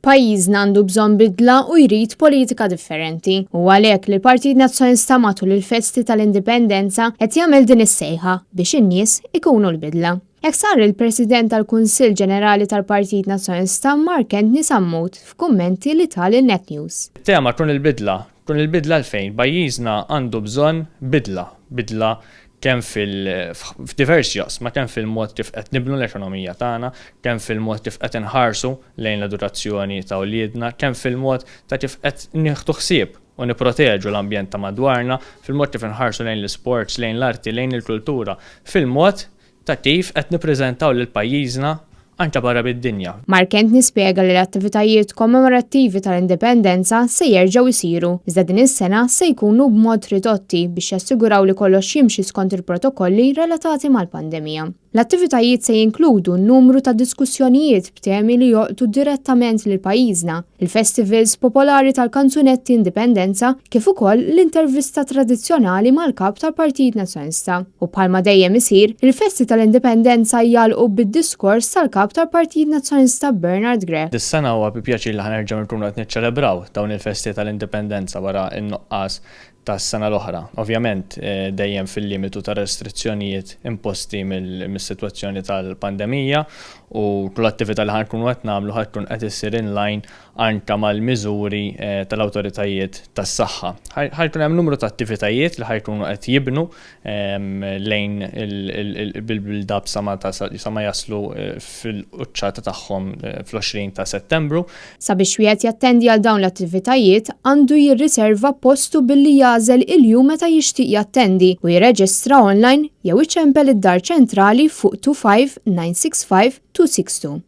Pajjiżna għandu bżonn bidla u jrid politika differenti. U għalhekk li l-Partit Nazzjonista matul il-festi tal-Indipendenza qed jagħmel din is-sejħa biex in-nies ikunu l-bidla. Hekk sar il-President tal-Kunsill Ġenerali tal-Partit Nazzjonista Mark Kentney Sammut f'kummenti li tal il-Net News. Tema tkun il-bidla l-fejn pajjiżna għandu bżonn bidla kemm f'diversi ma kemm fil-mod kif qed nibnu l-ekonomija tagħna, kemm fil-mod kif qed inħarsu lejn l-edukazzjoni ta' wliedna, kemm fil-mod ta' kif qed nieħdu ħsieb u nipproteġu l-ambjent ta' madwarna, fil-mod kif inħarsu lejn l-isports, lejn l-arti, lejn il-kultura, fil-mod ta' kif qed nippreżentaw lil pajjiżna anke barra bid-dinja. Mark Kentney spjega li l-attivitajiet kommemorattivi tal-indipendenza se jerġgħu jsiru, iżda din is-sena se jkunu b'mod ridotti biex jassiguraw li kollox jimxi skont il-protokolli relatati mal-pandemija. L-attivitajiet se jinkludu n-numru ta' diskussjonijiet b'temi li joqtu direttament lil pajjiżna, il-festivals popolari tal-kanzunetti indipendenza kif ukoll l-intervista tradizzjonali mal-kap tal-Partit Nazzjonista. U bħalma dejjem isir, il-festi tal-indipendenza jgħalqu bid-diskors tal-kap tal-Partit Nazzjonista Bernard Greff. Dis-sena huwa bi pjaċir li ħanerġgħu nkunu qed niċċelebraw dawn il-festi tal-indipendenza wara n-nuqqas tas-sena l-oħra. Ovvjament dejjem fil-limitu ta' restrizzjonijiet imposti mis-sitwazzjoni tal-pandemija u kull attività li ħankunu qed nagħmlu ħatkun qed issir inline anke mal-miżuri tal-awtoritajiet tas-saħħa. Ħajkun hemm numru ta' attivitajiet li ħajkunu qed jibnu lejn bil-build-up sa ma jaslu fil-quċċata tagħhom fl-20 ta' Settembru. Sabiex wieħed jattendi għal dawn l-attivitajiet għandu jirriserva postu billi jażel il-jum meta jixtieq jattendi u jirreġistra online jew iċempel id-dar ċentrali fuq 25 965 262.